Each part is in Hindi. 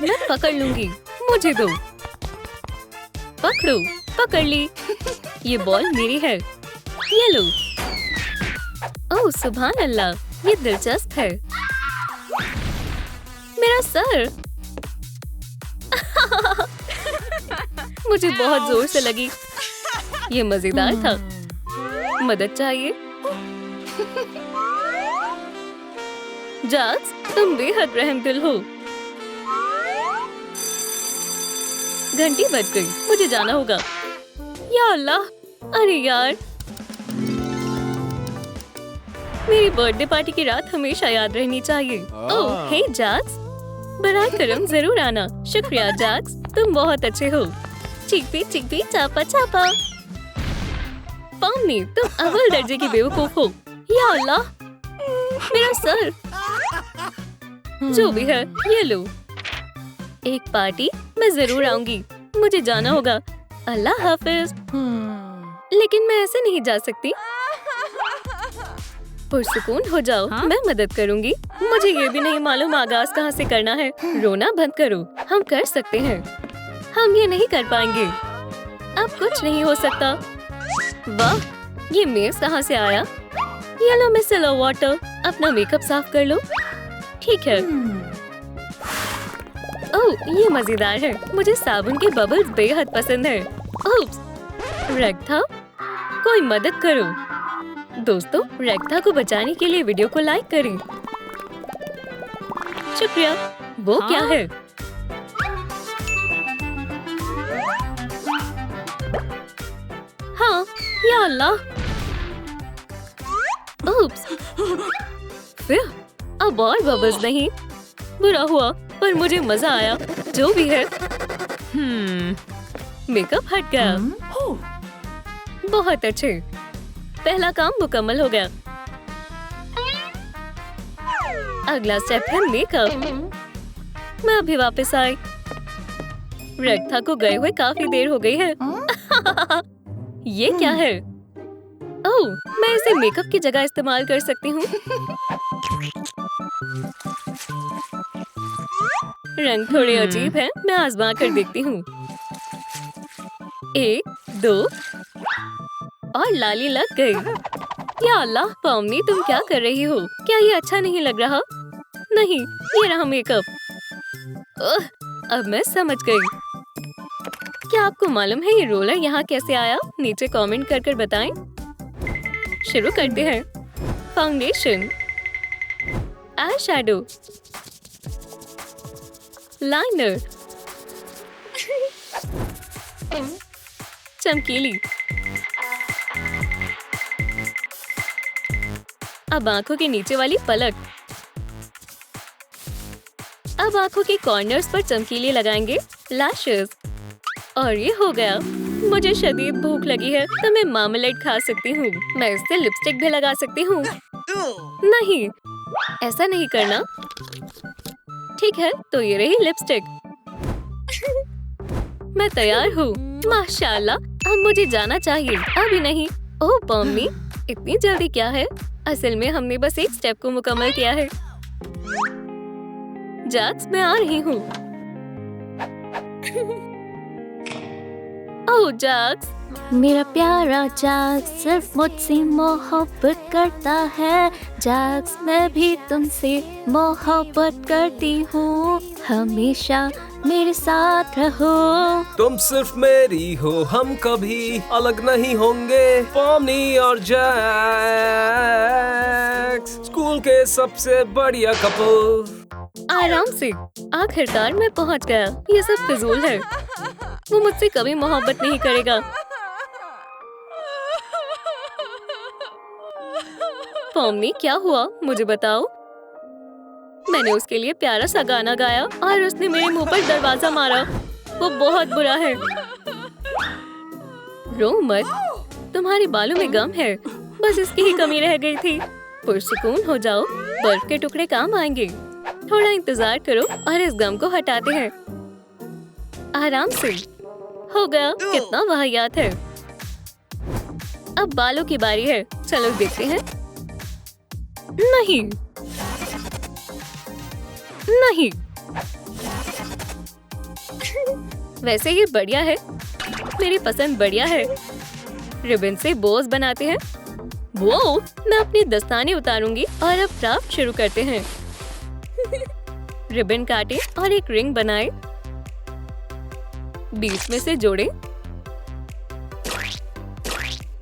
मैं पकड़ लूंगी, मुझे दो। पकड़ो, पकड़ ली। ये बॉल मेरी है, ये लो। ओह सुभान अल्लाह, ये दिलचस्प है। मेरा सर। मुझे बहुत जोर से लगी। ये मजेदार था। मदद चाहिए? जैक्स, तुम बेहद रहमदिल हो। घंटी बज गई, मुझे जाना होगा। या अल्लाह, अरे यार। मेरी बर्थडे पार्टी की रात हमेशा याद रहनी चाहिए। ओह हे जैक्स, बराए करम जरूर आना। शुक्रिया जैक्स, तुम बहुत अच्छे हो। चिकपी चापा चापा। पॉम्नी, तुम अव्वल दर्जे की बेवकूफ हो। या अल्लाह, मेरा सर। जो भी है, ये लो। एक पार्टी, मैं जरूर आऊंगी। मुझे जाना होगा। अल्लाह हाफिज। लेकिन मैं ऐसे नहीं जा सकती। पुरसुकून हो जाओ, मैं मदद करूंगी। मुझे ये भी नहीं मालूम आगाज कहाँ से करना है। रोना बंद करो, हम कर सकते हैं। हम ये नहीं कर पाएंगे। अब कुछ नहीं हो सकता। वाह, ये मेज कहाँ से आया? ये लो मिसेलर वाटर, अपना मेकअप साफ कर लो। ठीक है। ओह, ये मजेदार है। मुझे साबुन के बबल्स बेहद पसंद है। ओप्स, रेक्था, कोई मदद करो। दोस्तों, रेक्था को बचाने के लिए वीडियो को लाइक करें। शुक्रिया। वो क्या है? हाँ, या अल्लाह। ओप्स, फिर अब और बबल्स नहीं। बुरा हुआ, पर मुझे मजा आया। जो भी है। मेकअप हट गया। बहुत अच्छे। पहला काम मुकम्मल हो गया। अगला स्टेप है मेकअप। मैं अभी वापस आई। रेक्था को गए हुए काफी देर हो गई है। ये क्या है? ओह, मैं इसे मेकअप की जगह इस्तेमाल कर सकती हूँ। रंग थोड़े अजीब हैं, मैं आजमा कर देखती हूँ। 1, 2 और लाली लग गई। या अल्लाह, पॉम्नी तुम क्या कर रही हो? क्या ये अच्छा नहीं लग रहा? नहीं, ये रहा मेकअप। अब मैं समझ गई। क्या आपको मालूम है ये रोलर यहाँ कैसे आया? नीचे कमेंट कर बताएं। शुरू करते हैं। फाउंडेशन, आई शैडो, लाइनर, चमकीली। अब आंखों के नीचे वाली पलक। अब आंखों के कॉर्नर्स पर चमकीली लगाएंगे, लैशेस। और ये हो गया। मुझे शदीद भूख लगी है, तो मैं मार्मलेड खा सकती हूँ। मैं इससे लिपस्टिक भी लगा सकती हूँ। नहीं, ऐसा नहीं करना। ठीक है, तो ये रही लिपस्टिक। मैं तैयार हूँ। माशाल्लाह, अब मुझे जाना चाहिए। अभी नहीं। ओह पॉम्नी, इतनी जल्दी क्या है? असल में हमने बस एक स्टेप को मुकम्मल किया है। जैक्स, मैं आ रही हूँ। ओह जैक्स, मेरा प्यारा जैक्स सिर्फ मुझसे मोहब्बत करता है। जैक्स, मैं भी तुमसे मोहब्बत करती हूँ। हमेशा मेरे साथ रहो। तुम सिर्फ मेरी हो, हम कभी अलग नहीं होंगे। पॉम्नी और जैक्स, स्कूल के सबसे बढ़िया कपल। आराम से। आखिरकार मैं पहुँच गया। ये सब फिजूल है। वो मुझसे कभी मोहब्बत नहीं करेगा। पॉम्नी, क्या हुआ? मुझे बताओ। मैंने उसके लिए प्यारा सा गाना गाया और उसने मेरे मुंह पर दरवाजा मारा। वो बहुत बुरा है। रो मत, तुम्हारे बालों में गम है। बस इसकी ही कमी रह गई थी। पुरसुकून हो जाओ, बर्फ के टुकड़े काम आएंगे। थोड़ा इंतजार करो और इस गम को हटाते हैं। आराम से। हो गया। कितना वाहियात है। अब बालों की बारी है। चलो देखते हैं। नहीं नहीं, वैसे ये बढ़िया है, मेरी पसंद बढ़िया है। रिबन से बोस बनाते हैं। वो मैं अपनी दस्ताने उतारूंगी और अब क्राफ्ट शुरू करते हैं। रिबन काटे और एक रिंग बनाए, बीच में से जोड़े,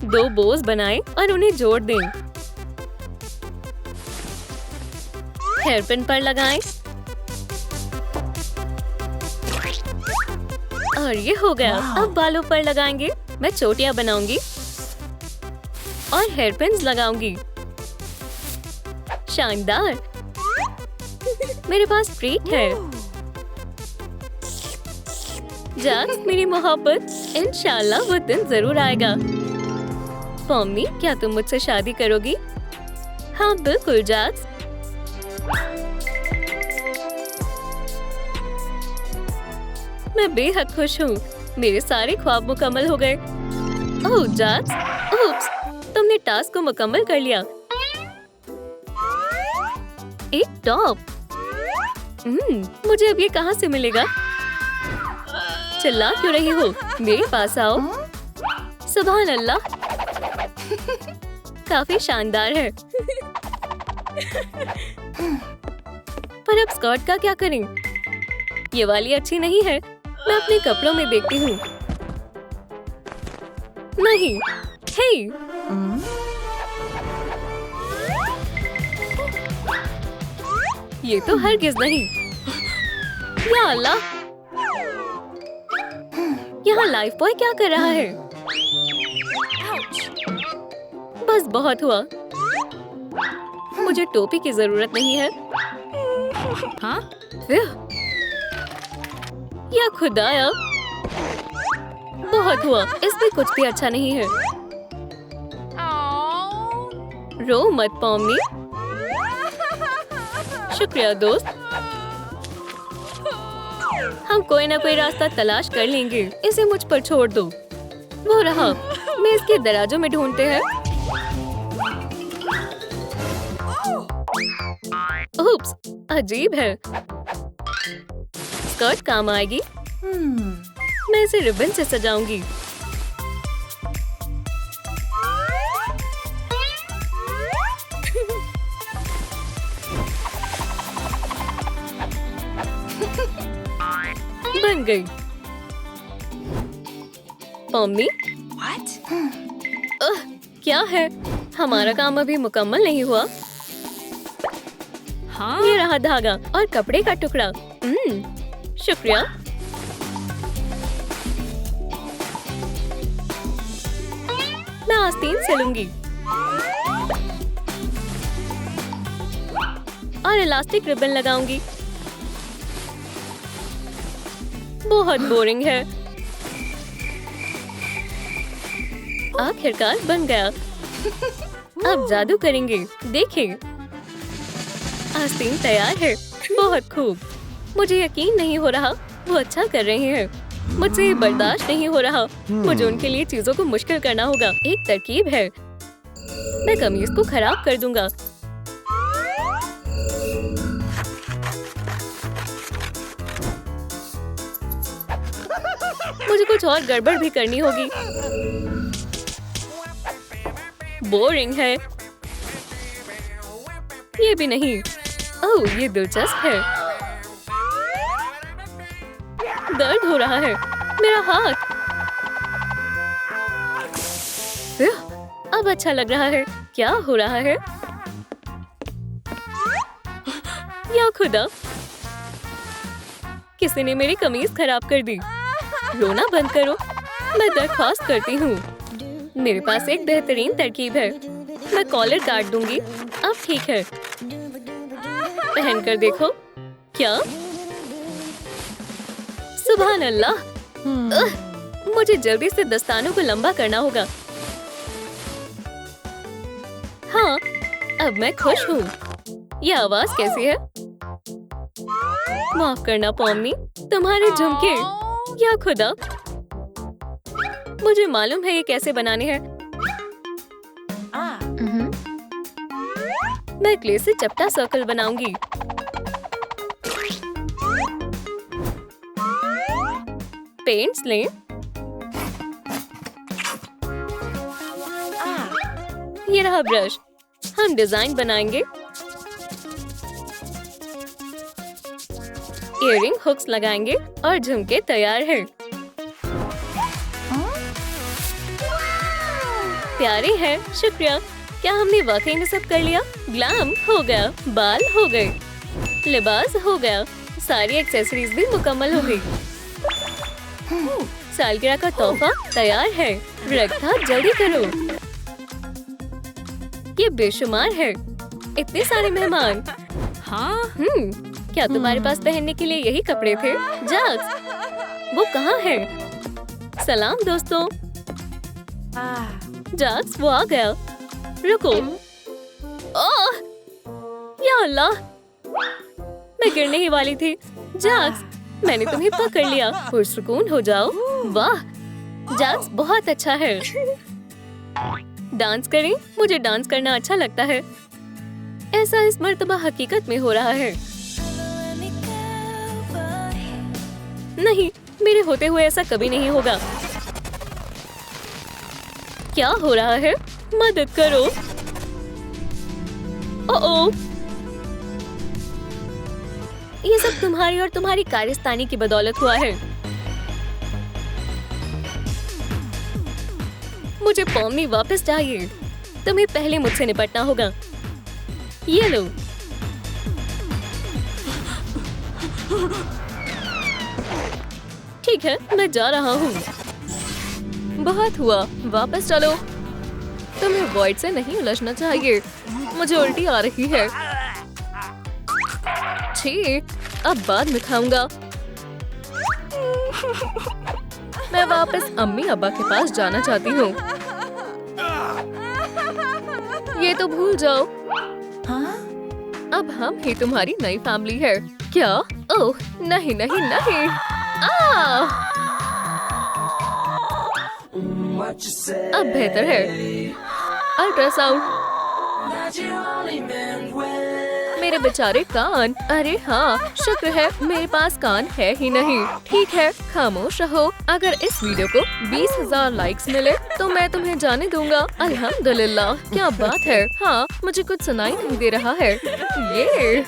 2 बोस बनाए और उन्हें जोड़ दें। हेयरपिन पर लगाएं और ये हो गया। अब बालों पर लगाएंगे। मैं चोटियां बनाऊंगी और हेयरपिन्स लगाऊंगी। शानदार। मेरे पास ट्रीट है। जैक्स मेरी मोहब्बत, इंशाल्लाह वो दिन जरूर आएगा। पॉम्नी, क्या तुम मुझसे शादी करोगी? हाँ बिल्कुल जैक्स। मैं बेहद खुश हूँ। मेरे सारे ख्वाब मुकम्मल हो गए। ओह जैक्स, उप्स, तुमने टास्क को मुकम्मल कर लिया। एक टॉप। मुझे अब ये कहाँ से मिलेगा? चिल्ला क्यों रही हो? मेरे पास आओ। सुभान अल्लाह, काफी शानदार है। पर अब स्कर्ट का क्या करें? ये वाली अच्छी नहीं है। मैं अपने कपड़ों में देखती हूँ। नहीं, हे, ये तो हरगिज़ नहीं। या अल्लाह, यहाँ लाइफ बॉय क्या कर रहा है? बस बहुत हुआ। मुझे टोपी की जरूरत नहीं है। हाँ? या खुदाया, बहुत हुआ। इसमें कुछ भी अच्छा नहीं है। रो मत पॉम्नी। शुक्रिया दोस्त। हम कोई ना कोई रास्ता तलाश कर लेंगे। इसे मुझ पर छोड़ दो। वो रहा, मैं इसके दराजों में ढूंढते हैं। उप्स, अजीब है। स्कर्ट काम आएगी। मैं इसे रिबन से सजाऊंगी। बन गई। पॉम्नी, क्या है? हमारा काम अभी मुकम्मल नहीं हुआ। हाँ? ये रहा धागा और कपड़े का टुकड़ा। शुक्रिया। मैं आस्तीन से लूंगी और इलास्टिक रिबन लगाऊंगी। बहुत बोरिंग है। आखिरकार बन गया। अब जादू करेंगे। देखें, आस्तीन तैयार है। बहुत खूब। मुझे यकीन नहीं हो रहा वो अच्छा कर रहे हैं। मुझसे ये बर्दाश्त नहीं हो रहा। मुझे उनके लिए चीजों को मुश्किल करना होगा। एक तरकीब है। मैं कमीज को खराब कर दूंगा। मुझे कुछ और गड़बड़ भी करनी होगी। बोरिंग है। ये भी नहीं। ओह, ये दिलचस्प है। दर्द हो रहा है। मेरा हाथ। अब अच्छा लग रहा है। क्या हो रहा है? या खुदा, किसी ने मेरी कमीज खराब कर दी। रोना बंद करो। मैं दरख्वास्त करती हूँ। मेरे पास एक बेहतरीन तरकीब है। मैं कॉलर काट दूंगी। अब ठीक है। पहनकर देखो। क्या? सुभान अल्लाह। मुझे जल्दी से दस्तानों को लंबा करना होगा। हाँ, अब मैं खुश हूँ। यह आवाज कैसी है? माफ करना पॉम्नी, तुम्हारे झुमके। या खुदा, मुझे मालूम है ये कैसे बनाने हैं। मैं क्ले से चपटा सर्कल बनाऊंगी। पेंट्स लें। ये रहा ब्रश। हम डिजाइन बनाएंगे। इयररिंग हुक्स लगाएंगे और झुमके तैयार हैं। प्यारे हैं, शुक्रिया। क्या हमने वाकई में सब कर लिया? ग्लैम हो गया, बाल हो गए, लिबास हो गया, सारी एक्सेसरीज भी मुकम्मल हो गई। सालगिरह का तोहफा तैयार है। रखा, जल्दी करो। ये बेशुमार है, इतने सारे मेहमान। हाँ, क्या तुम्हारे पास पहनने के लिए यही कपड़े थे? जैक्स, वो कहाँ है? सलाम दोस्तों। जैक्स, वो आ गया। रुको। ओह, या अल्लाह, मैं गिरने ही वाली थी। जैक्स, मैंने तुम्हें पकड़ लिया। पुरसुकून हो जाओ। वाह, जैक्स बहुत अच्छा है। डांस करें? मुझे डांस करना अच्छा लगता है। ऐसा इस मर्तबा हकीकत में हो रहा है। नहीं, मेरे होते हुए ऐसा कभी नहीं होगा। क्या हो रहा है? मदद करो। ओह, ये सब तुम्हारी और तुम्हारी कारस्तानी की बदौलत हुआ है। मुझे पॉम्नी वापस चाहिए। तुम्हें पहले मुझसे निपटना होगा। ये लो। ठीक है, मैं जा रहा हूँ। बहुत हुआ, वापस चलो। तुम्हें वॉइड से नहीं उलझना चाहिए। मुझे उल्टी आ रही है। छी, अब बाद में खाऊंगा। मैं वापस अम्मी अब्बा के पास जाना चाहती हूँ। ये तो भूल जाओ। हाँ? अब हम ही तुम्हारी नई फैमिली है। क्या? ओह, नहीं नहीं नहीं। अब बेहतर है। अल्ट्रासाउंड। मेरे बेचारे कान। अरे हाँ, शुक्र है मेरे पास कान है ही नहीं। ठीक है, खामोश रहो। अगर इस वीडियो को 20,000 लाइक्स मिले तो मैं तुम्हें जाने दूंगा। अल्हम्दुलिल्लाह, क्या बात है। हाँ, मुझे कुछ सुनाई नहीं दे रहा है। ये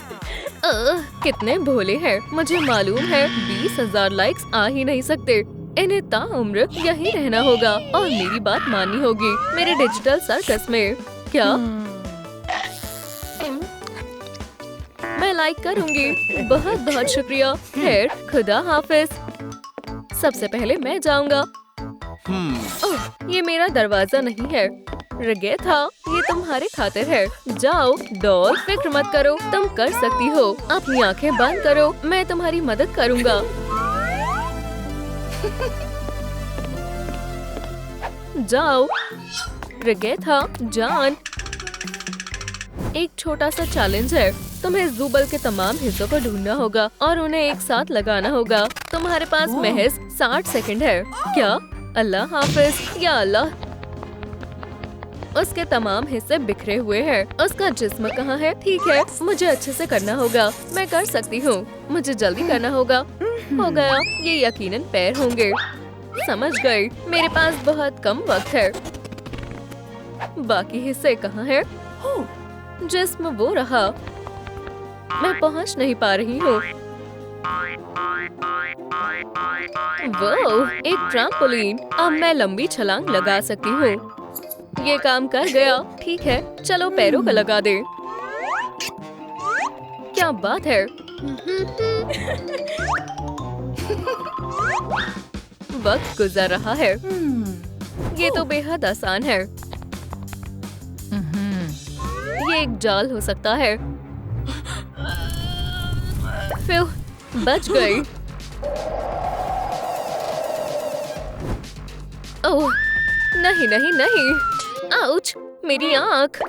कितने भोले हैं। मुझे मालूम है 20,000 लाइक्स आ ही नहीं सकते। इन्हें ताउम्र यहीं रहना होगा और मेरी बात माननी होगी मेरे डिजिटल सर्कस में। क्या? मैं लाइक करूंगी। बहुत बहुत शुक्रिया। खैर, खुदा हाफिज। सबसे पहले मैं जाऊंगा। ओह, ये मेरा दरवाजा नहीं है। रगे था, ये तुम्हारे खातिर है। जाओ डॉल, फिक्र मत करो, तुम कर सकती हो। अपनी आंखें बंद करो, मैं तुम्हारी मदद करूंगा। जाओ रगे था, जान। एक छोटा सा चैलेंज है। तुम्हें ज़ूबल के तमाम हिस्सों को ढूंढना होगा और उन्हें एक साथ लगाना होगा। तुम्हारे पास महज 60 सेकंड है। क्या? अल्लाह हाफिज। या अल्लाह, उसके तमाम हिस्से बिखरे हुए हैं। उसका जिस्म कहाँ है? ठीक है, मुझे अच्छे से करना होगा। मैं कर सकती हूँ। मुझे जल्दी करना होगा। हो गया। ये यकीनन पैर होंगे। समझ गई। मेरे पास बहुत कम वक्त है। बाकी हिस्से कहाँ हैं? जिस्म वो रहा। मैं पहुँच नहीं पा रही हूँ। वो एक ट्रैम्पोलिन। अब मैं लंबी छलांग लगा सकती हूँ। ये काम कर गया। ठीक है, चलो पैरों को लगा दे। क्या बात है। वक्त गुजर रहा है। ये तो बेहद आसान है। ये एक जाल हो सकता है। फिर बच गई। ओह, नहीं नहीं नहीं। आउच, मेरी आँख।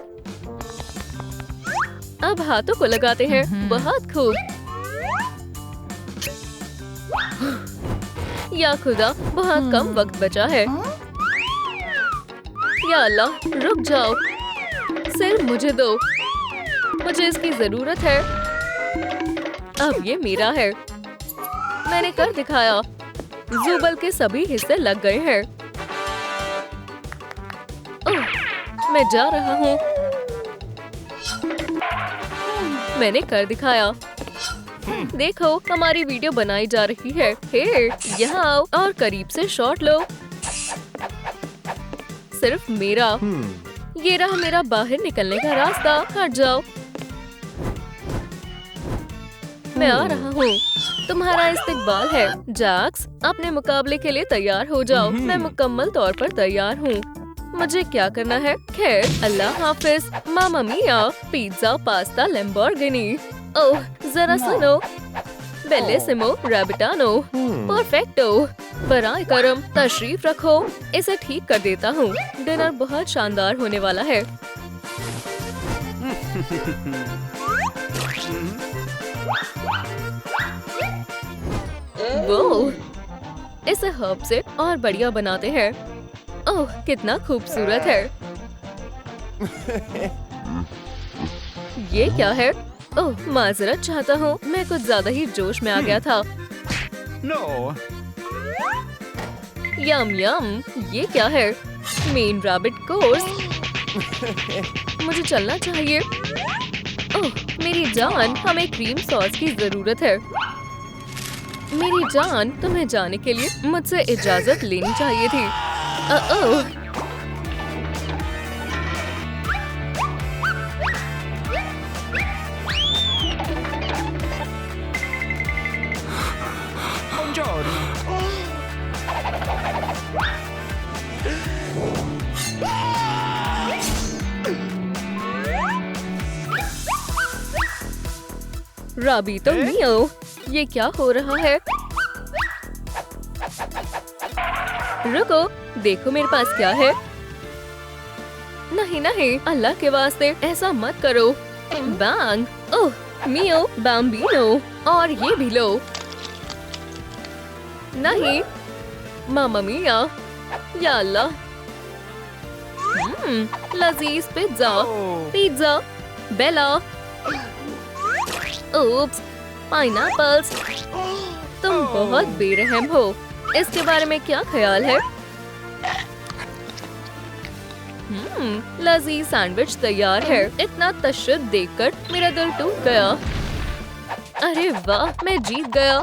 अब हाथों को लगाते हैं। बहुत खूब। या खुदा, बहुत कम वक्त बचा है। या अल्लाह, रुक जाओ। सिर्फ मुझे दो। मुझे इसकी जरूरत है। अब ये मेरा है। मैंने कर दिखाया। जुबल के सभी हिस्से लग गए हैं। ओह, मैं जा रहा हूँ। मैंने कर दिखाया। देखो, हमारी वीडियो बनाई जा रही है। हे, यहाँ आओ और करीब से शॉट लो। सिर्फ मेरा। ये रहा मेरा बाहर निकलने का रास्ता। हट जाओ। मैं आ रहा हूँ। तुम्हारा इस्तकबाल है। जैक्स, अपने मुकाबले के लिए तैयार हो जाओ। मैं मुकम्मल तौर पर तैयार हूँ। मुझे क्या करना है? खैर, अल्लाह हाफिज। मामा मिया, पिज्जा, पास्ता, लैम्बोर्गिनी। ओह, जरा सुनो। बेलिसिमो, रैबिटानो, परफेक्टो। बराए करम, तशरीफ रखो। इसे ठीक कर देता हूँ। डिनर बहुत शानदार होने वाला है। वो, इसे हर्ब से और बढ़िया बनाते हैं। ओह, कितना खूबसूरत है। ये क्या है? ओह, माजरत चाहता हूँ। मैं कुछ ज्यादा ही जोश में आ गया था। यम यम, ये क्या है? Main rabbit course. मुझे चलना चाहिए। ओह, मेरी जान, हमें क्रीम सॉस की जरूरत है। मेरी जान, तुम्हें जाने के लिए मुझसे इजाजत लेनी चाहिए थी। ओह, रबी तो मियो, ये क्या हो रहा है? रुको, देखो मेरे पास क्या है। नहीं नहीं, अल्लाह के वास्ते ऐसा मत करो। बैंग, ओह, मियो, बाम्बिनो, और ये भी लो। नहीं, मामा मिया, या अल्लाह। लजीज पिज्जा, पिज्जा, बेला। Oops, pineapples. तुम बहुत बेरहम हो। इसके बारे में क्या ख्याल है? लजीज सैंडविच तैयार है। इतना तशद्दुद देखकर मेरा दिल टूट गया। अरे वाह, मैं जीत गया।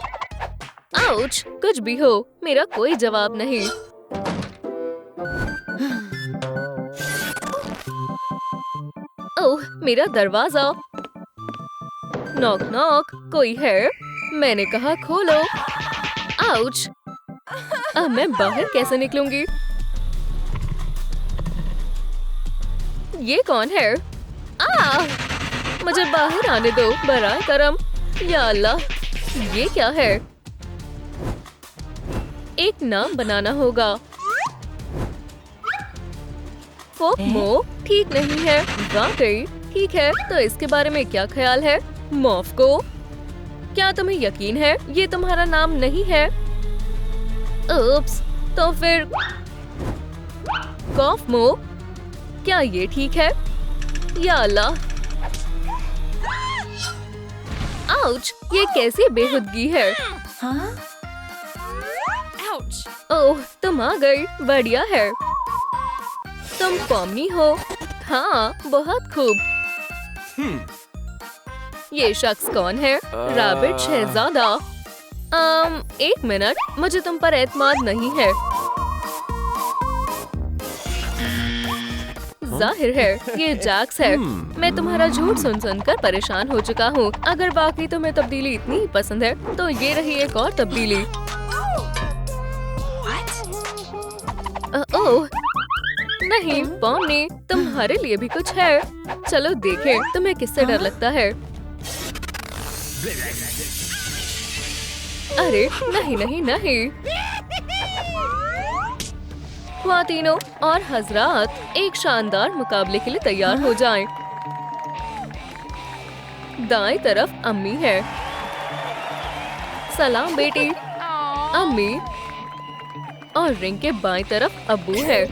आउच, कुछ भी हो, मेरा कोई जवाब नहीं। ओह, मेरा दरवाजा। नॉक नॉक, कोई है? मैंने कहा खोलो। आउच, अब मैं बाहर कैसे निकलूंगी? ये कौन है? मुझे बाहर आने दो, बराए करम। या अल्लाह, ये क्या है? एक नाम बनाना होगा। फोकमो ठीक नहीं है। वाकई ठीक है, तो इसके बारे में क्या ख्याल है? मोफ्को, क्या तुम्हें यकीन है ये तुम्हारा नाम नहीं है? उप्स, तो फिर कॉफमो, क्या ये ठीक है? या अल्लाह, आउच, ये कैसी बेहुदगी है? ओह, तुम आ गई, बढ़िया है। तुम पॉमनी हो? हाँ, बहुत खूब। ये शख्स कौन है? रैबिट शहजादा। एक मिनट, मुझे तुम पर एतमाद नहीं है। जाहिर है ये जैक्स है। मैं तुम्हारा झूठ सुन सुनकर परेशान हो चुका हूँ। अगर बाकी तुम्हें तब्दीली इतनी ही पसंद है तो ये रही एक और तब्दीली। ओह नहीं पॉमनी, तुम्हारे लिए भी कुछ है। चलो देखें तुम्हें किससे डर लगता है। अरे नहीं नहीं नहीं। ख्वातीनों और हजरात, एक शानदार मुकाबले के लिए तैयार हो जाएं। दाएं तरफ अम्मी है। सलाम बेटी। अम्मी। और रिंग के बाएं तरफ अब्बू है।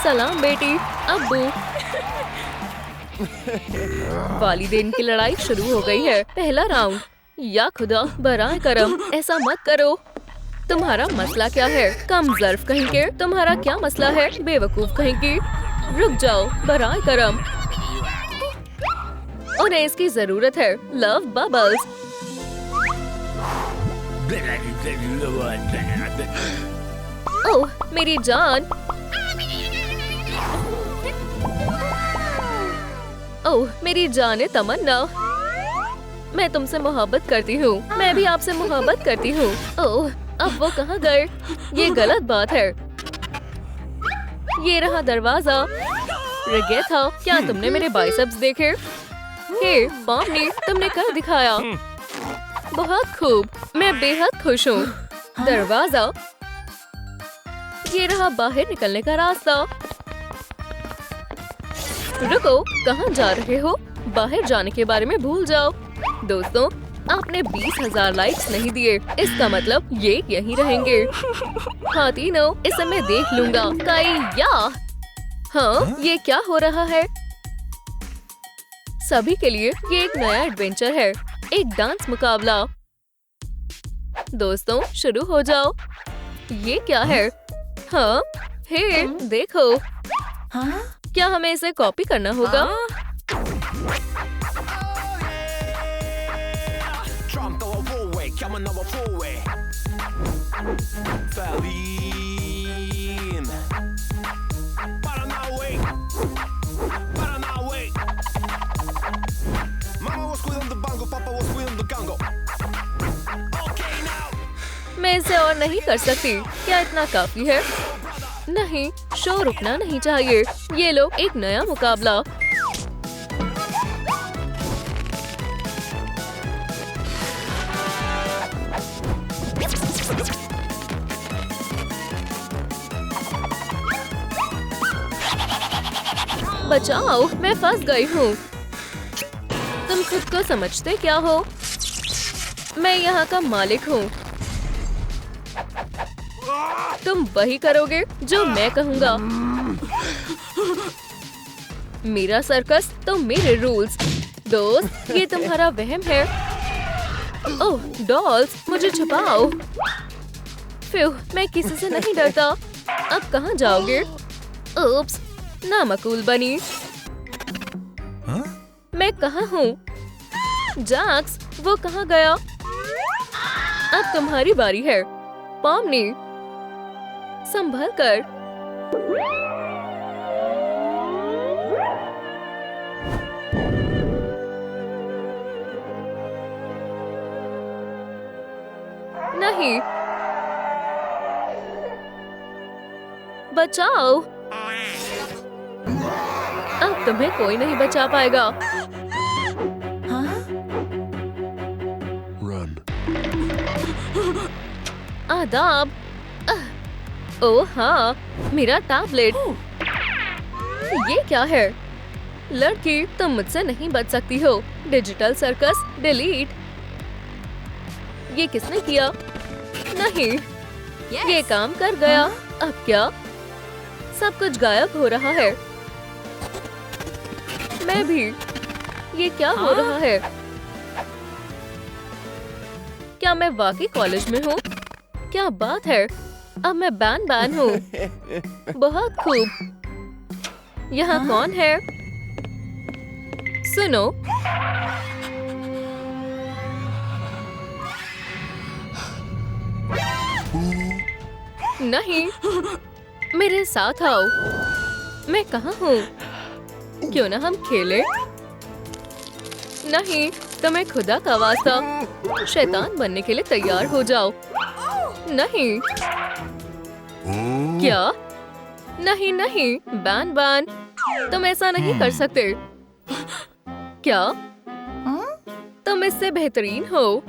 सलाम बेटी। अब्बू। वालिदैन की लड़ाई शुरू हो गई है। पहला राउंड। या खुदा, बराए करम, ऐसा मत करो। तुम्हारा मसला क्या है? कम ज़र्फ कहीं के। तुम्हारा क्या मसला है? बेवकूफ कहीं की। रुक जाओ, बराए करम। उन्हें इसकी जरूरत है। Love bubbles. ओह मेरी जान। ओह मेरी जान तमन्ना, मैं तुमसे मोहब्बत करती हूँ। मैं भी आपसे मोहब्बत करती हूँ। ओह अब वो कहाँ गए? ये गलत बात है। ये रहा दरवाजा। रिगेथा, क्या तुमने मेरे बाइसेप्स देखे? हे पॉम्नी, तुमने कर दिखाया। बहुत खूब, मैं बेहद खुश हूँ। दरवाजा। ये रहा बाहर निकलने का रास्ता। रुको, कहाँ जा रहे हो? बाहर जाने के बारे में भूल जाओ। दोस्तों, आपने 20,000 लाइक्स नहीं दिए, इसका मतलब ये यहीं रहेंगे। हाँ तीनों, इसे मैं देख लूंगा। काइया! हाँ, ये क्या हो रहा है? सभी के लिए ये एक नया एडवेंचर है, एक डांस मुकाबला। दोस्तों, शुरू हो जाओ। ये क्या है? हाँ, हे, देखो। हाँ? क्या हमें इसे कॉपी करना होगा? मैं इसे और नहीं कर सकती। क्या इतना काफी है? नहीं, शो रुकना नहीं चाहिए। ये लो, एक नया मुकाबला। बचाओ, मैं फंस गई हूँ। तुम खुद को समझते क्या हो? मैं यहाँ का मालिक हूँ। तुम वही करोगे जो मैं कहूँगा। मेरा सर्कस तो मेरे रूल्स। दोस्त, ये तुम्हारा वहम है। ओह डॉल्स, मुझे छुपाओ। फ्यू, मैं किसी से नहीं डरता। अब कहाँ जाओगे? उप्स, नामकूल बनी। मैं कहाँ हूँ? जैक्स, वो कहाँ गया? अब तुम्हारी बारी है। पॉम्नी, संभल कर। नहीं, बचाओ। अब तुम्हें कोई नहीं बचा पाएगा। आदाब। ओह हाँ, मेरा टैबलेट। ये क्या है? लड़की, तुम मुझसे नहीं बच सकती हो। Digital circus delete. ये किसने किया? नहीं, ये काम कर गया। अब क्या? सब कुछ गायब हो रहा है। मैं भी। ये क्या हो रहा है? क्या मैं वाकई कॉलेज में हूँ? क्या बात है, अब मैं बैन हूँ। बहुत खूब। यहाँ कौन है? सुनो, नहीं, मेरे साथ आओ। मैं कहाँ हूँ? क्यों ना हम खेलें? नहीं, तुम्हें खुदा का वास्ता, शैतान बनने के लिए तैयार हो जाओ। नहीं। क्या? नहीं नहीं, बैन, तुम ऐसा नहीं कर सकते। क्या? तुम इससे बेहतरीन हो।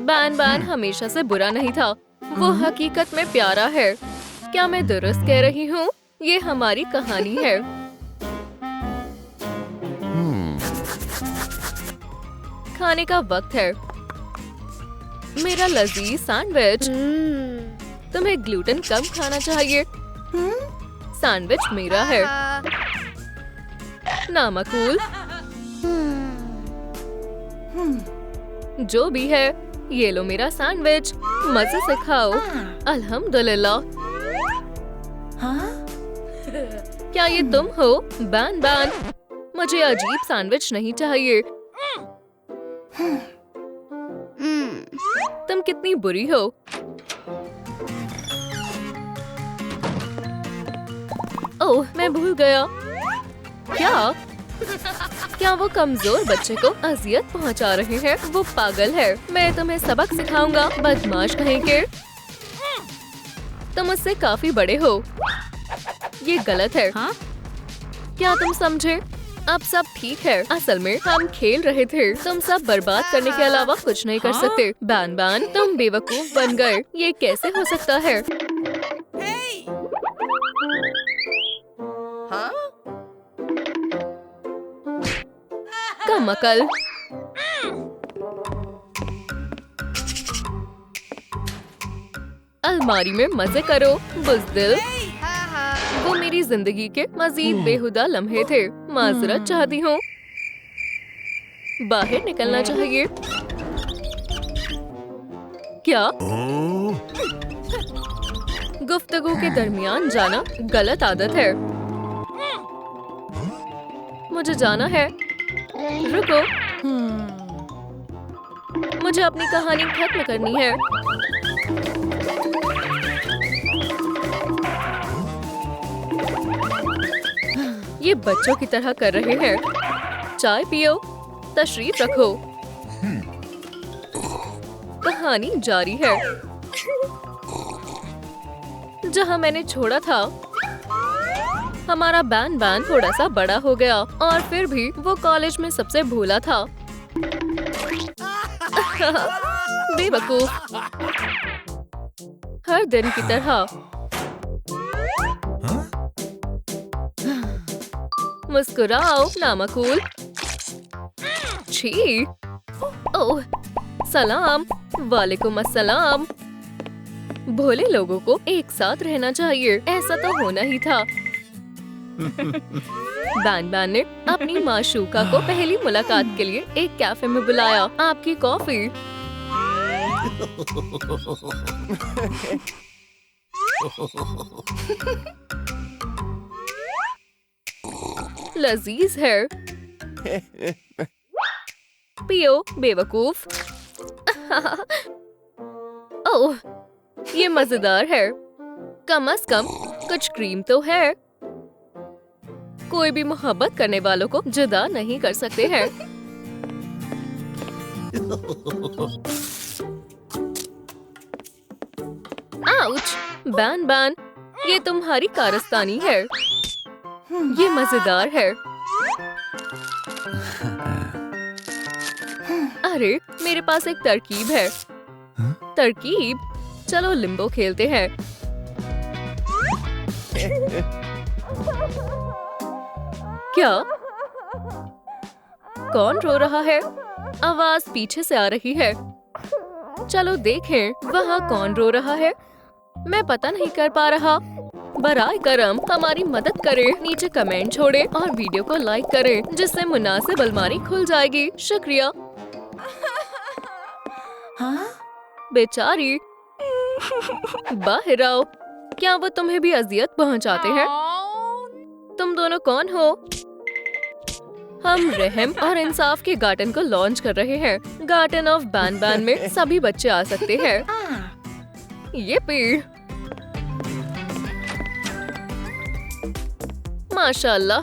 बैन हमेशा से बुरा नहीं था, वो हकीकत में प्यारा है। क्या मैं दुरुस्त कह रही हूँ? ये हमारी कहानी है। खाने का वक्त है। मेरा लजीज सैंडविच। तुम्हें ग्लूटेन कम खाना चाहिए। सैंडविच मेरा है। नामकूल। जो भी है, ये लो मेरा सैंडविच, मजे से खाओ। अल्हम्दुलिल्लाह। क्या ये तुम हो, बैन बैन? मुझे अजीब सैंडविच नहीं चाहिए। तुम कितनी बुरी हो। ओह, मैं भूल गया। क्या वो कमजोर बच्चे को अजियत पहुंचा रहे हैं? वो पागल है। मैं तुम्हें सबक सिखाऊंगा, बदमाश कहीं के। तुम मुझसे काफी बड़े हो। ये गलत है। हाँ? क्या तुम समझे? अब सब ठीक है। असल में हम खेल रहे थे। तुम सब बर्बाद करने के अलावा कुछ नहीं कर सकते। बैन बैन, तुम बेवकूफ बन गए। ये कैसे हो सकता है? कम अकल। अलमारी में मजे करो, बुज़दिल। वो मेरी जिंदगी के मजीद बेहुदा लम्हे थे। माजरत चाहती हूँ। बाहर निकलना चाहिए। क्या? गुफ्तगू के दरमियान जाना गलत आदत है। मुझे जाना है। रुको, मुझे अपनी कहानी खत्म करनी है। ये बच्चों की तरह कर रहे हैं। चाय पियो, तशरीफ रखो। कहानी जारी है। जहाँ मैंने छोड़ा था, हमारा बैन बैन थोड़ा सा बड़ा हो गया और फिर भी वो कॉलेज में सबसे भोला था। बेवकूफ। हर दिन की तरह। मुस्कुराओ, नामकूल। छी। ओह, सलाम। वालेकुम अस्सलाम। भोले लोगों को एक साथ रहना चाहिए। ऐसा तो होना ही था। बैन बैन ने अपनी माशूका को पहली मुलाकात के लिए एक कैफे में बुलाया। आपकी कॉफी। लजीज है। पियो, बेवकूफ। ओह, ये मजेदार है। कम से कम कुछ क्रीम तो है। कोई भी मोहब्बत करने वालों को जुदा नहीं कर सकते हैं। आउच! बैन बैन, ये तुम्हारी कारस्तानी है। ये मजेदार है। अरे, मेरे पास एक तरकीब है। तरकीब? चलो लिम्बो खेलते हैं। क्या? कौन रो रहा है? आवाज पीछे से आ रही है। चलो देखें वहाँ कौन रो रहा है। मैं पता नहीं कर पा रहा। बराए करम हमारी मदद करें। नीचे कमेंट छोड़ें और वीडियो को लाइक करें, जिससे मुनासिब अलमारी खुल जाएगी। शुक्रिया। बेचारी। बाहर आओ। क्या वो तुम्हें भी अजियत पहुंचाते हैं? तुम दोनों कौन हो? हम रहम और इंसाफ के गार्डन को लॉन्च कर रहे हैं। गार्डन ऑफ बैन बैन में सभी बच्चे आ सकते हैं। ये पेड़। माशाल्लाह,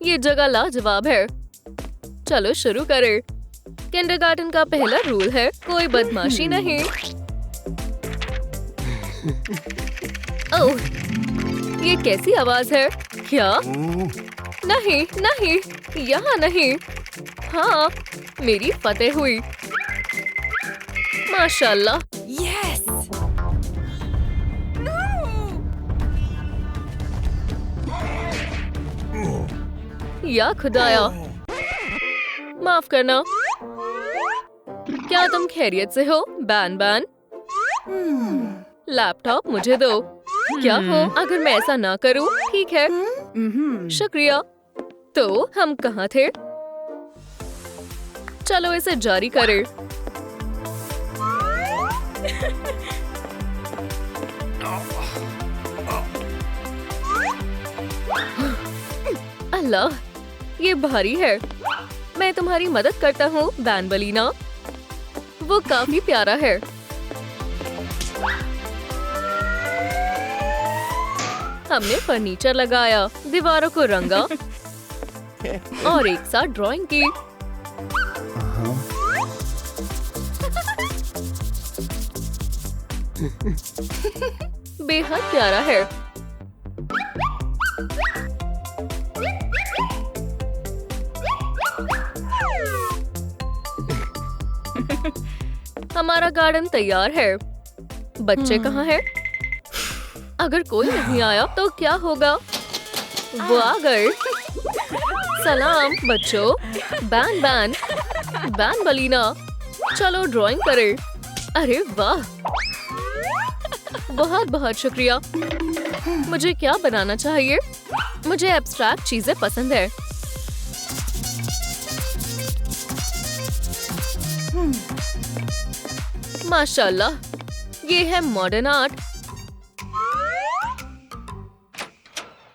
ये जगह लाजवाब है। चलो शुरू करें। किंडरगार्टन का पहला रूल है कोई बदमाशी नहीं। ओह, ये कैसी आवाज है? क्या? नहीं नहीं, यहाँ नहीं। हाँ, मेरी फतेह हुई। माशाल्लाह। यस। या खुदाया, माफ करना। क्या तुम खैरियत से हो, बैन बैन? लैपटॉप मुझे दो। क्या हो अगर मैं ऐसा ना करूं? ठीक है, शुक्रिया। तो हम कहाँ थे? चलो इसे जारी करें। अल्लाह, ये भारी है। मैं तुम्हारी मदद करता हूँ बैनबलीना। वो काफी प्यारा है। हमने फर्नीचर लगाया, दीवारों को रंगा और एक साथ ड्राइंग की। बेहद प्यारा है। हमारा गार्डन तैयार है। बच्चे कहाँ हैं? अगर कोई नहीं आया तो क्या होगा? वो आ गए। सलाम बच्चों। बैन बैन बैन बलीना, चलो ड्राइंग करें। अरे वाह, बहुत बहुत शुक्रिया। मुझे क्या बनाना चाहिए? मुझे एब्स्ट्रैक्ट चीजें पसंद है। माशाल्लाह, ये है मॉडर्न आर्ट।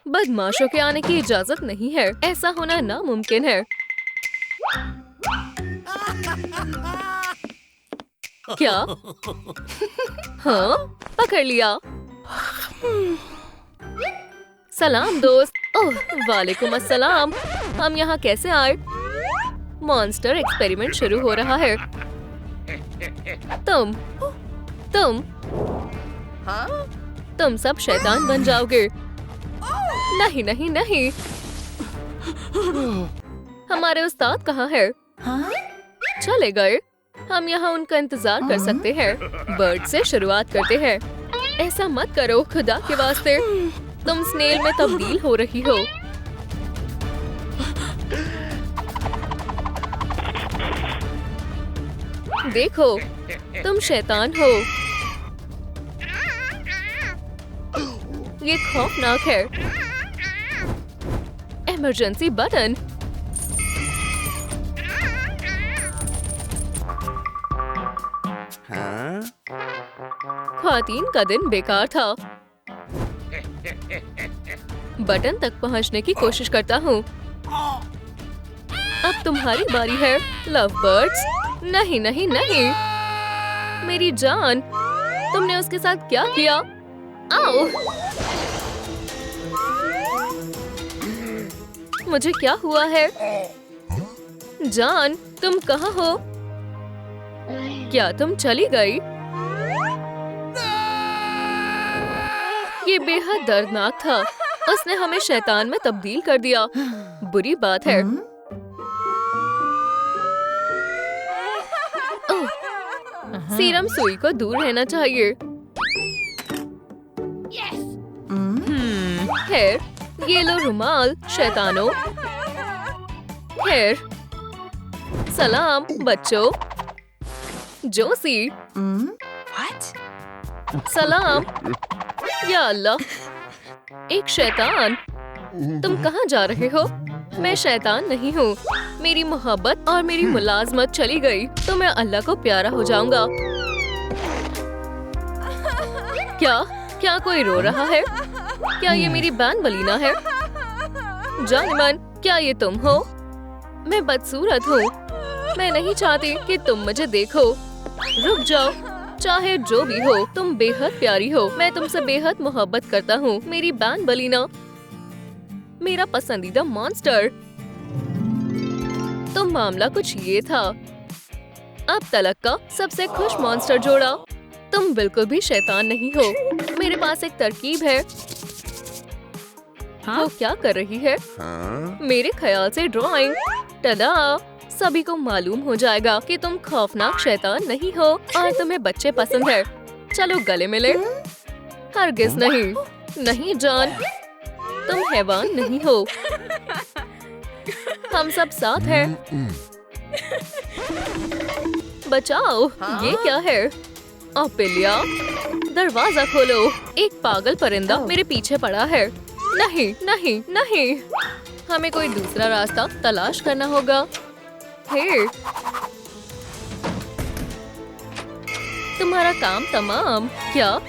बदमाशों के आने की इजाजत नहीं है। ऐसा होना नामुमकिन है। क्या? हाँ, पकड़ लिया। सलाम दोस्त। ओह, वालेकुम अस्सलाम। हम यहाँ कैसे आए? मॉन्स्टर एक्सपेरिमेंट शुरू हो रहा है। तुम सब शैतान बन जाओगे। नहीं नहीं नहीं। हमारे उस्ताद कहाँ है? चले गए। हम यहाँ उनका इंतजार कर सकते हैं। बर्ड से शुरुआत करते हैं। ऐसा मत करो खुदा के वास्ते। तुम स्नेल में तब्दील हो रही हो। देखो, तुम शैतान हो। ये खौफनाक है। Emergency button. ख्वातीन का दिन बेकार था। बटन तक पहुंचने की कोशिश करता हूँ। अब तुम्हारी बारी है लव बर्ड्स। नहीं नहीं नहीं, मेरी जान, तुमने उसके साथ क्या किया? आओ। मुझे क्या हुआ है? जान, तुम कहाँ हो? क्या तुम चली गई? ये बेहद दर्दनाक था। उसने हमें शैतान में तब्दील कर दिया। बुरी बात है। ओह, सीरम सुई को दूर रहना चाहिए। खैर, ये लो रुमाल शैतानों। खैर, सलाम बच्चों। जोसी। सलाम। या अल्लाह, एक शैतान। तुम कहाँ जा रहे हो? मैं शैतान नहीं हूँ। मेरी मोहब्बत और मेरी मुलाजमत चली गई तो मैं अल्लाह को प्यारा हो जाऊंगा। क्या कोई रो रहा है? क्या ये मेरी बैनबलीना है? जानिमन, क्या ये तुम हो? मैं बदसूरत हूँ। मैं नहीं चाहती कि तुम मुझे देखो। रुक जाओ। चाहे जो भी हो, तुम बेहद प्यारी हो। मैं तुमसे बेहद मोहब्बत करता हूँ, मेरी बैनबलीना, मेरा पसंदीदा मॉन्स्टर। तो मामला कुछ ये था। अब तलक का सबसे खुश मॉन्स्टर जोड़ा। तुम बिल्कुल भी शैतान नहीं हो। मेरे पास एक तरकीब है। वो क्या कर रही है? मेरे ख्याल से ड्राइंग। टडा! सभी को मालूम हो जाएगा कि तुम खौफनाक शैतान नहीं हो और तुम्हें बच्चे पसंद है। चलो गले मिले। हरगिज नहीं। नहीं जान, तुम हैवान नहीं हो। हम सब साथ हैं। बचाओ। ये क्या है? ओपिलिया, दरवाजा खोलो। एक पागल परिंदा मेरे पीछे पड़ा है। नहीं नहीं नहीं, हमें कोई दूसरा रास्ता तलाश करना होगा। हे, तुम्हारा काम तमाम। क्या?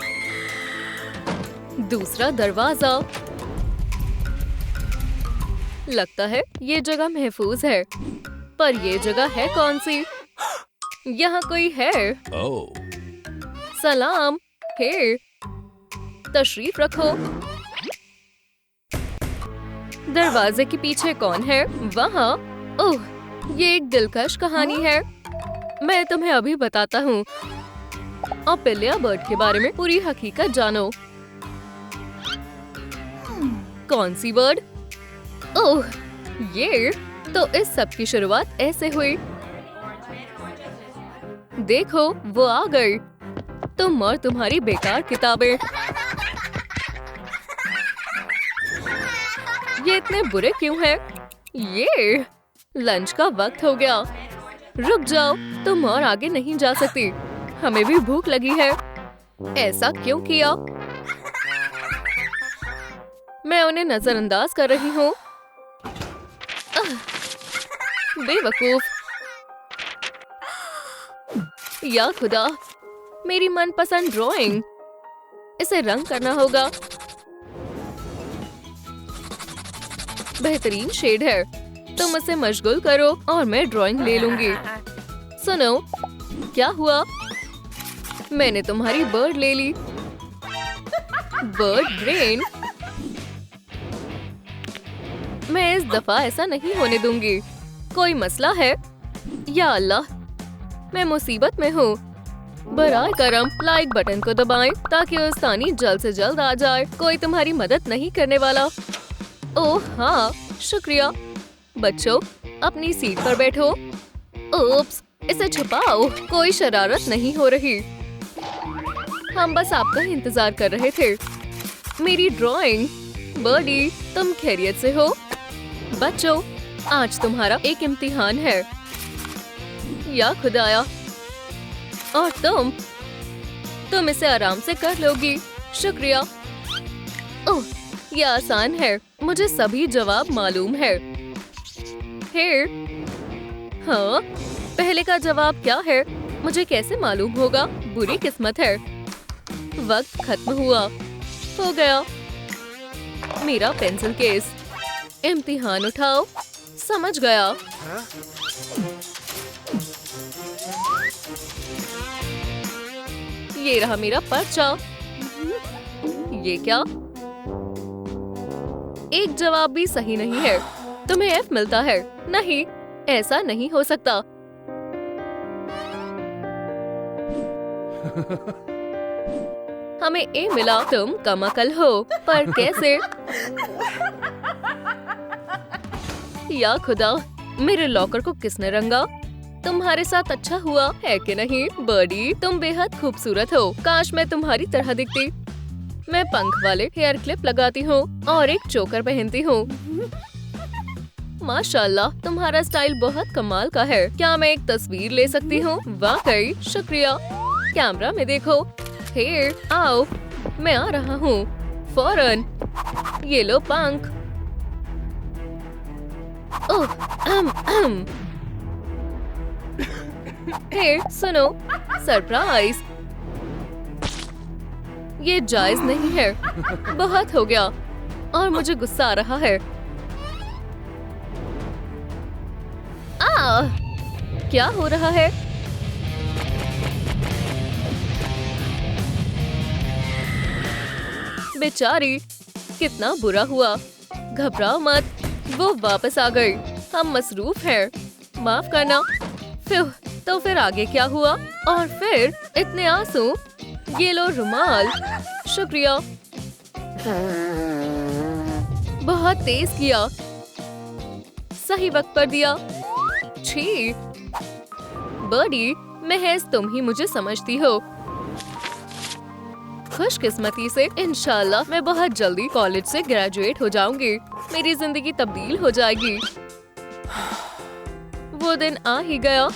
दूसरा दरवाजा। लगता है ये जगह महफूज है, पर ये जगह है कौन सी? यहाँ कोई है? सलाम। हे, तशरीफ रखो। दरवाजे के पीछे कौन है? वहाँ। ओह, ये एक दिलकश कहानी है। मैं तुम्हें अभी बताता हूँ। अपेलिया बर्ड के बारे में पूरी हकीकत जानो। कौन सी बर्ड? ओह, ये तो इस सब की शुरुआत ऐसे हुई। देखो, वो आ गई। तुम और तुम्हारी बेकार किताबें। ये इतने बुरे क्यों हैं? ये लंच का वक्त हो गया। रुक जाओ, तुम और आगे नहीं जा सकती। हमें भी भूख लगी है। ऐसा क्यों किया? मैं उन्हें नजरअंदाज कर रही हूँ। बेवकूफ। या खुदा, मेरी मनपसंद ड्राइंग। इसे रंग करना होगा। बेहतरीन शेड है। तुम उसे मशगूल करो और मैं ड्राइंग ले लूंगी। सुनो, क्या हुआ? मैंने तुम्हारी बर्ड ले ली। Bird brain. मैं इस दफा ऐसा नहीं होने दूंगी। कोई मसला है? या अल्लाह, मैं मुसीबत में हूँ। बराए करम लाइक बटन को दबाएं ताकि उस्तानी जल्द से जल्द आ जाए। कोई तुम्हारी मदद नहीं करने वाला। ओह हाँ, शुक्रिया। बच्चों, अपनी सीट पर बैठो। ओप्स, इसे छुपाओ। कोई शरारत नहीं हो रही। हम बस आपका इंतजार कर रहे थे। मेरी ड्राइंग। बर्डी, तुम खैरियत से हो? बच्चों, आज तुम्हारा एक इम्तिहान है। या खुदाया, और तुम इसे आराम से कर लोगी। शुक्रिया। ओह, ये आसान है। मुझे सभी जवाब मालूम है। हे, हाँ, पहले का जवाब क्या है? मुझे कैसे मालूम होगा? बुरी किस्मत है। वक्त खत्म हुआ। हो गया। मेरा पेंसिल केस। इम्तिहान उठाओ। समझ गया। ये रहा मेरा पर्चा। ये क्या? एक जवाब भी सही नहीं है। तुम्हें एफ मिलता है। नहीं, ऐसा नहीं हो सकता। हमें ए मिला। तुम कमअकल हो, पर कैसे? या खुदा, मेरे लॉकर को किसने रंगा? तुम्हारे साथ अच्छा हुआ है कि नहीं? बर्डी, तुम बेहद खूबसूरत हो। काश मैं तुम्हारी तरह दिखती। मैं पंख वाले हेयर क्लिप लगाती हूँ और एक चोकर पहनती हूँ। माशाल्लाह, तुम्हारा स्टाइल बहुत कमाल का है। क्या मैं एक तस्वीर ले सकती हूँ? वाकई, शुक्रिया। कैमरा में देखो। हे, आओ, मैं आ रहा हूँ। फौरन। ये लो पंख। ओह, हे, सुनो, सरप्राइज। ये जायज नहीं है। बहुत हो गया और मुझे गुस्सा आ रहा है। क्या हो रहा है? बेचारी, कितना बुरा हुआ। घबराओ मत, वो वापस आ गई। हम मसरूफ हैं। माफ करना। तो फिर आगे क्या हुआ? और फिर इतने आंसू। ये लो रुमाल। शुक्रिया। बहुत तेज किया। सही वक्त पर दिया। छी। बर्डी, महज तुम ही मुझे समझती हो। खुशकिस्मती से इंशाल्लाह मैं बहुत जल्दी कॉलेज से ग्रेजुएट हो जाऊंगी। मेरी जिंदगी तब्दील हो जाएगी। वो दिन आ ही गया।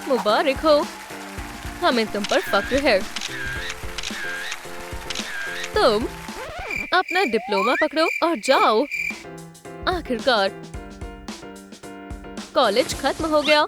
मुबारक हो। हमें तुम पर फख्र है। तुम अपना डिप्लोमा पकड़ो और जाओ। आखिरकार कॉलेज खत्म हो गया।